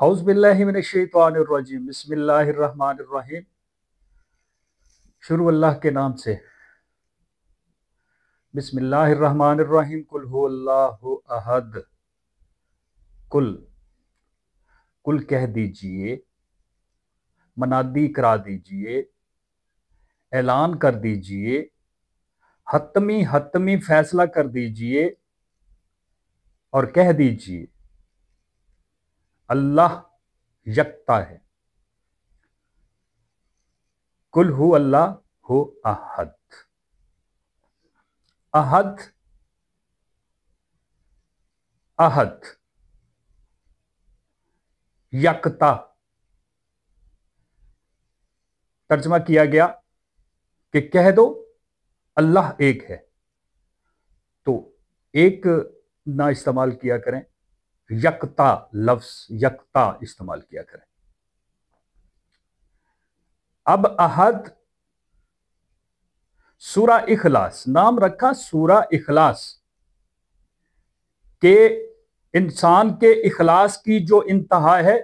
औज़ु बिल्लाहि मिनश्शैतानिर रजीम बिस्मिल्लाहिर रहमानिर रहीम। शुरू अल्लाह के नाम से। बिस्मिल्लाहिर रहमानिर रहीम। कुल हुवल्लाहु अहद। कुल कुल कह दीजिए, मनादी करा दीजिए, ऐलान कर दीजिए, हतमी हतमी फैसला कर दीजिए और कह दीजिए अल्लाह यकता है। कुल हुवल्लाहु अहद। अहद अहद यकता तर्जमा किया गया कि कह दो अल्लाह एक है। तो एक ना इस्तेमाल किया करें, यकता लफ्ज यकता इस्तेमाल किया करें। अब अहद सूरा इखलास नाम रखा। सूरा इखलास के इंसान के इखलास की जो इंतहा है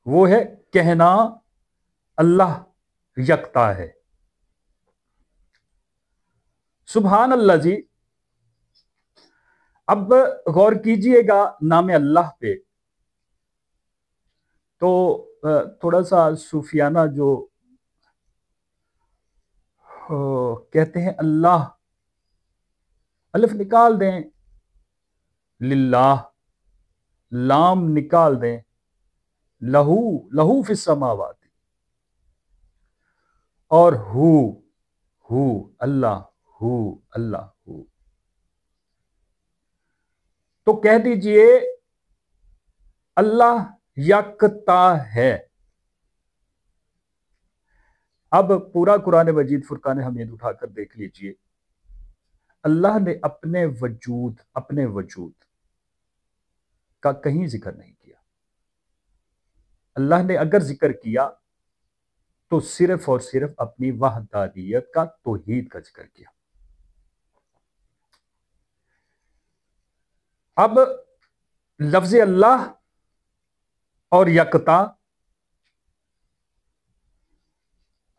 वो है कहना अल्लाह यकता है। सुभान अल्लाह जी। अब गौर कीजिएगा नाम अल्लाह पे। तो थोड़ा सा सूफियाना जो कहते हैं अल्लाह, अलिफ निकाल दें, लिल्लाह लाम निकाल दें, लहू लहू फिस समावाती और हु अल्लाह हु। तो कह दीजिए अल्लाह यकता है। अब पूरा कुरान मजीद फुरकान हमीद उठाकर देख लीजिए। अल्लाह ने अपने वजूद का कहीं जिक्र नहीं किया। अल्लाह ने अगर जिक्र किया तो सिर्फ और सिर्फ अपनी वहदानियत का, तौहीद का जिक्र किया। अब लफ्ज अल्लाह और यकता,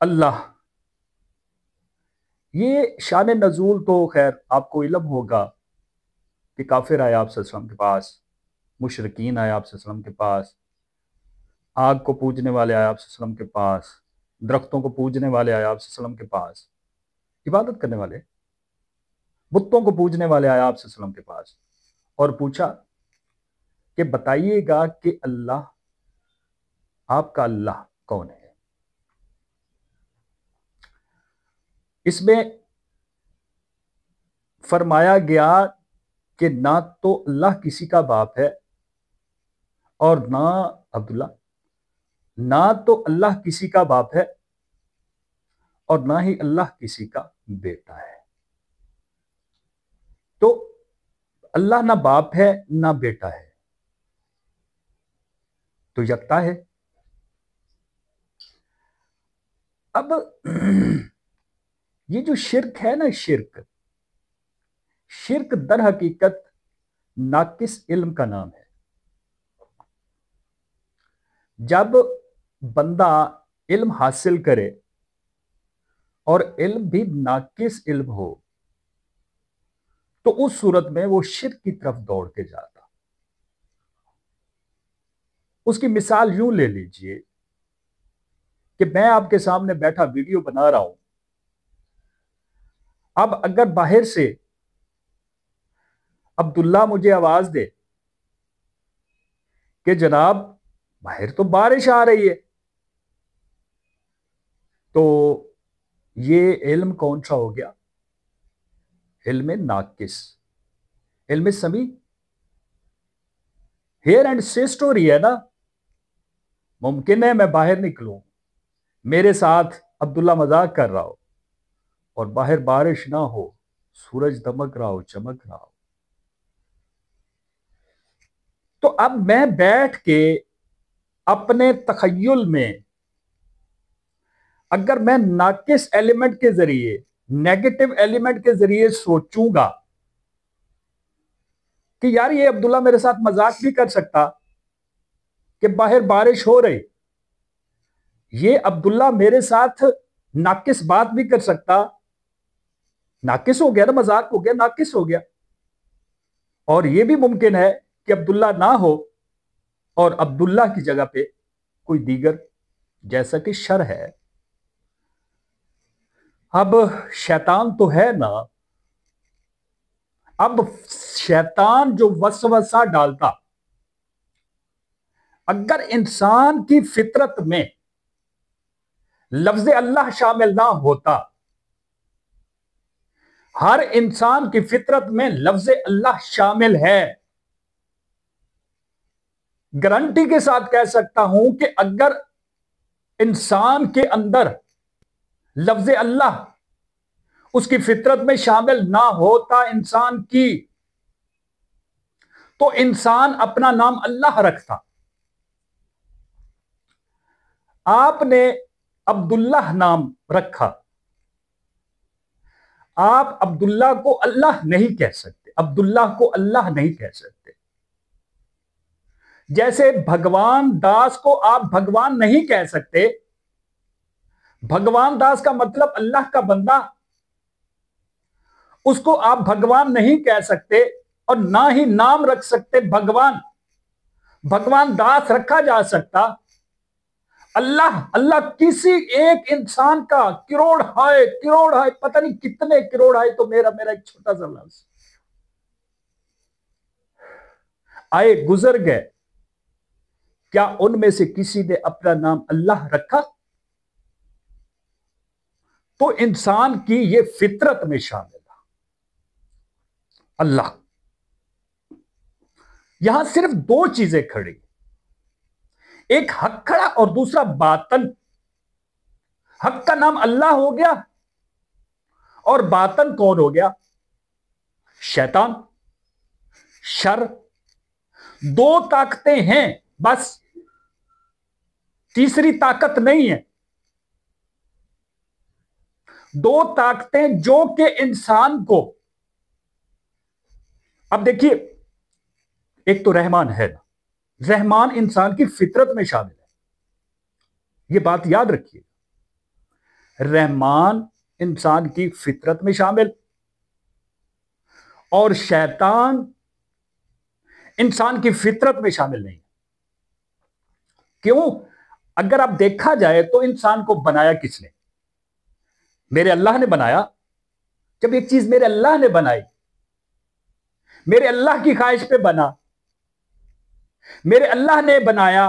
अल्लाह, ये शान नजूल तो खैर आपको इल्म होगा कि काफिर आए आप सल्लल्लाहु अलैहि वसल्लम के पास, मुशरिकीन आए आप सल्लल्लाहु अलैहि वसल्लम के पास, आग को पूजने वाले आए आप सल्लल्लाहु अलैहि वसल्लम के पास, दरख्तों को पूजने वाले आए आप सल्लल्लाहु अलैहि वसल्लम के पास, इबादत करने वाले, बुतों को पूजने वाले आए आप सल्लल्लाहु अलैहि वसल्लम के पास और पूछा कि बताइएगा कि अल्लाह, आपका अल्लाह कौन है। इसमें फरमाया गया कि ना तो अल्लाह किसी का बाप है और ना अब्दुल्ला, ना तो अल्लाह किसी का बाप है और ना ही अल्लाह किसी का बेटा है। तो अल्लाह ना बाप है ना बेटा है, तो यकता है। अब ये जो शिर्क है ना, शिर्क दर हकीकत नाकिस इल्म का नाम है। जब बंदा इल्म हासिल करे और इल्म भी नाकिस इल्म हो तो उस सूरत में वो शिर्क की तरफ दौड़ के जाता। उसकी मिसाल यूं ले लीजिए कि मैं आपके सामने बैठा वीडियो बना रहा हूं। अब अगर बाहर से अब्दुल्ला मुझे आवाज दे कि जनाब बाहर तो बारिश आ रही है, तो ये इल्म कौन सा हो गया? इल्म नाकिस, इल्म समी, हेयर एंड से स्टोरी है ना। मुमकिन है मैं बाहर निकलूं, मेरे साथ अब्दुल्ला मजाक कर रहा हो और बाहर बारिश ना हो, सूरज दमक रहा हो, चमक रहा हो, तो अब मैं बैठ के अपने तखय्युल में अगर मैं नाकिस एलिमेंट के जरिए, नेगेटिव एलिमेंट के जरिए सोचूंगा कि यार ये अब्दुल्ला मेरे साथ मजाक भी कर सकता कि बाहर बारिश हो रही, ये अब्दुल्ला मेरे साथ नाकिस बात भी कर सकता। नाकिस हो गया ना, मजाक हो गया, नाकिस हो गया। और यह भी मुमकिन है कि अब्दुल्ला ना हो और अब्दुल्ला की जगह पे कोई दीगर, जैसा कि शर है। अब शैतान तो है ना, अब शैतान जो वसवसा डालता, अगर इंसान की फितरत में लफ्ज अल्लाह शामिल ना होता, हर इंसान की फितरत में लफ्ज अल्लाह शामिल है। गारंटी के साथ कह सकता हूं कि अगर इंसान के अंदर लफ्ज अल्लाह उसकी फितरत में शामिल ना होता इंसान की, तो इंसान अपना नाम अल्लाह रखता। आपने अब्दुल्लाह नाम रखा, आप अब्दुल्लाह को अल्लाह नहीं कह सकते, अब्दुल्लाह को अल्लाह नहीं कह सकते। जैसे भगवान दास को आप भगवान नहीं कह सकते, भगवान दास का मतलब अल्लाह का बंदा, उसको आप भगवान नहीं कह सकते और ना ही नाम रख सकते भगवान। भगवान दास रखा जा सकता, अल्लाह अल्लाह किसी एक इंसान का करोड़ है, पता नहीं कितने करोड़ है, तो मेरा मेरा एक छोटा सा लफ्ज आए गुजर गए, क्या उनमें से किसी ने अपना नाम अल्लाह रखा? तो इंसान की ये फितरत में शामिल है अल्लाह। यहां सिर्फ दो चीजें खड़ी, एक हक खड़ा और दूसरा बातन। हक का नाम अल्लाह हो गया और बातन कौन हो गया? शैतान, शर। दो ताकतें हैं बस, तीसरी ताकत नहीं है। दो ताकतें जो कि इंसान को, अब देखिए, एक तो रहमान है ना, रहमान इंसान की फितरत में शामिल है, यह बात याद रखिए। रहमान इंसान की फितरत में शामिल, और शैतान इंसान की फितरत में शामिल नहीं। क्यों? अगर आप देखा जाए तो इंसान को बनाया किसने? मेरे अल्लाह ने बनाया। जब एक चीज मेरे अल्लाह ने बनाई, मेरे अल्लाह की ख्वाहिश पे बना, मेरे अल्लाह ने बनाया,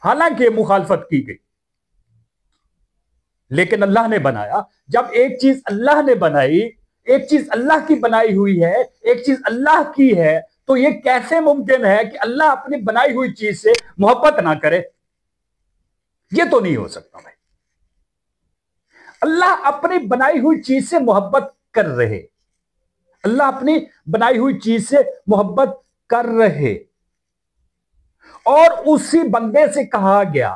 हालांकि मुखालफत की गई, लेकिन अल्लाह ने बनाया। जब एक चीज अल्लाह ने बनाई, एक चीज अल्लाह की बनाई हुई है, एक चीज अल्लाह की है, तो यह कैसे मुमकिन है कि अल्लाह अपनी बनाई हुई चीज से मोहब्बत ना करे? यह तो नहीं हो सकता भाई। अल्लाह अपनी बनाई हुई चीज से मोहब्बत कर रहे, अल्लाह अपनी बनाई हुई चीज से मोहब्बत कर रहे, और उसी बंदे से कहा गया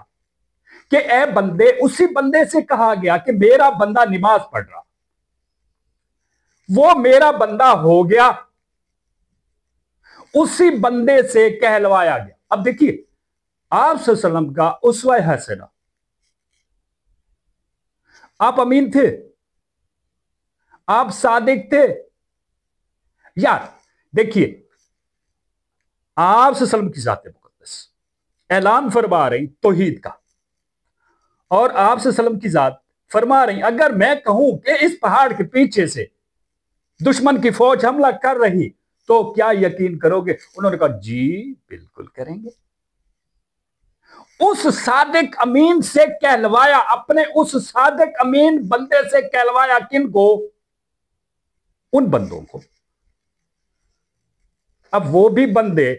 कि ए बंदे, उसी बंदे से कहा गया कि मेरा बंदा नमाज पढ़ रहा, वो मेरा बंदा हो गया, उसी बंदे से कहलवाया गया। अब देखिए, आप सल्लल्लाहु अलैहि वसल्लम का उस्वा हसना, आप अमीन थे, आप सादिक थे। यार देखिए, आप सल्लल्लाहु अलैहि वसल्लम की जात मुकद्दस ऐलान फरमा रही तौहीद का, और आप सल्लल्लाहु अलैहि वसल्लम की जात फरमा रही, अगर मैं कहूं कि इस पहाड़ के पीछे से दुश्मन की फौज हमला कर रही तो क्या यकीन करोगे? उन्होंने कहा जी बिल्कुल करेंगे। उस सादिक अमीन से कहलवाया, अपने उस सादिक अमीन बंदे से कहलवाया, किन को? उन बंदों को। अब वो भी बंदे,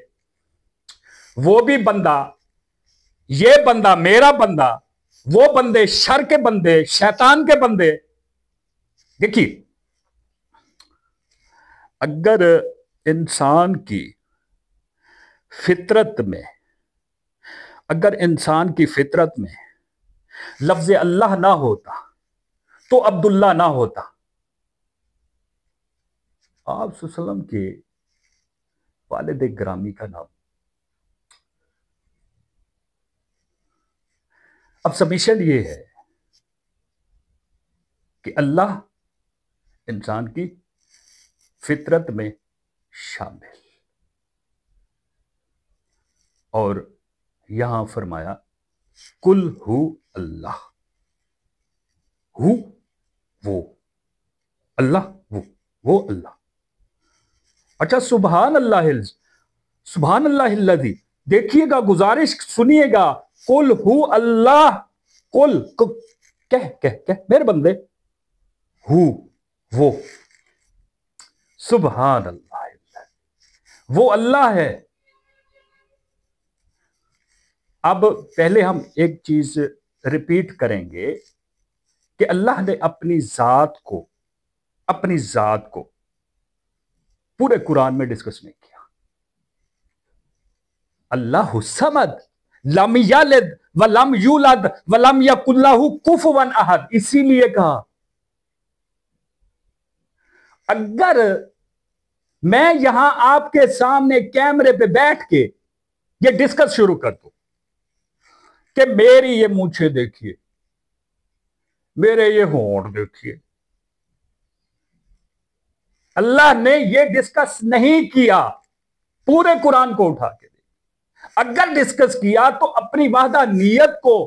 वो भी बंदा, ये बंदा मेरा बंदा, वो बंदे शर के बंदे, शैतान के बंदे। देखिए, अगर इंसान की फितरत में, अगर इंसान की फितरत में लफ्ज अल्लाह ना होता तो अब्दुल्ला ना होता। आप सल्लल्लाहु अलैहि वसल्लम के वालिद ग्रामी का नाम। अब सबमिशन ये है कि अल्लाह इंसान की फितरत में शामिल, और यहां फरमाया कुल हु अल्लाह, हु वो, अल्लाह वो अल्लाह। अच्छा, सुभान अल्लाह, सुभान अल्लाह, देखिएगा, गुजारिश सुनिएगा, कुल हु अल्लाह, कुल कह कह कह मेरे बंदे, हु वो, सुभान अल्लाह, वो अल्लाह है। अब पहले हम एक चीज रिपीट करेंगे कि अल्लाह ने अपनी जात को पूरे कुरान में डिस्कस नहीं किया। अल्लाह समद, लम यलिद व लम यूलद व लम यकुल लहू कुफुवन अहद। इसीलिए कहा अगर मैं यहां आपके सामने कैमरे पे बैठ के ये डिस्कस शुरू कर दूं कि मेरी ये मूंछें देखिए, मेरे ये होंठ देखिए, अल्लाह ने ये डिस्कस नहीं किया पूरे कुरान को उठा के। अगर डिस्कस किया तो अपनी वादा नीयत को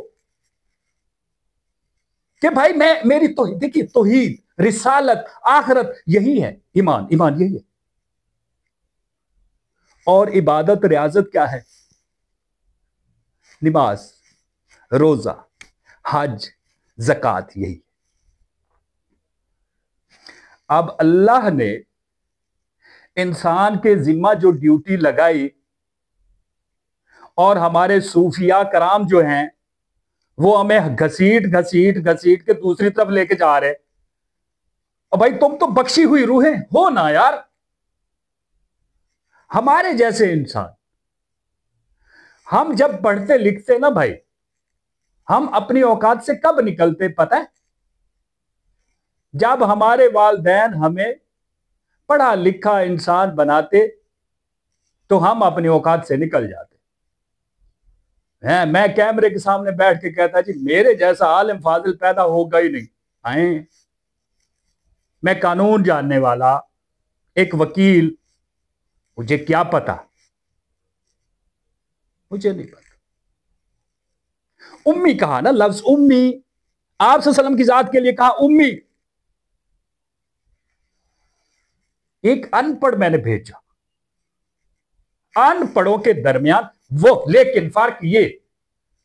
कि भाई मैं मेरी तौहीद, देखिए तौहीद, रिसालत, आखिरत यही है, ईमान यही है। और इबादत रियाजत क्या है? नमाज, रोजा, हज, ज़कात, यही। अब अल्लाह ने इंसान के जिम्मा जो ड्यूटी लगाई, और हमारे सूफिया कराम जो हैं वो हमें घसीट के दूसरी तरफ लेके जा रहे। और भाई तुम तो बख्शी हुई रूहें हो ना यार, हमारे जैसे इंसान। हम जब पढ़ते लिखते ना भाई, हम अपनी औकात से कब निकलते पता है? जब हमारे वालिदैन हमें पढ़ा लिखा इंसान बनाते तो हम अपनी औकात से निकल जाते हैं। मैं कैमरे के सामने बैठ के कहता जी मेरे जैसा आलिम फाजिल पैदा होगा ही नहीं। आए, मैं कानून जानने वाला एक वकील, मुझे क्या पता, मुझे नहीं पता। उम्मी कहा ना, लफ्ज उम्मी आप सल्लम की जात के लिए कहा उम्मी। एक अनपढ़ मैंने भेजा, अनपढ़ों के दरमियान वो, लेकिन फर्क ये,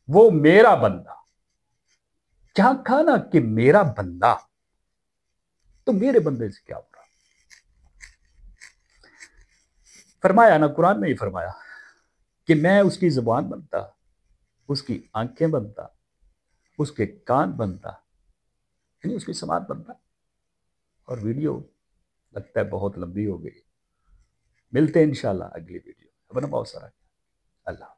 वो मेरा बंदा। क्या कहा ना कि मेरा बंदा, तो मेरे बंदे से क्या हो रहा? फरमाया ना, कुरान में ही फरमाया कि मैं उसकी जुबान बनता, उसकी आंखें बनता, उसके कान बनता, यानी उसकी समात बनता। और वीडियो लगता है बहुत लंबी हो गई, मिलते हैं इंशाल्लाह अगली वीडियो। अपना बहुत सारा अल्लाह।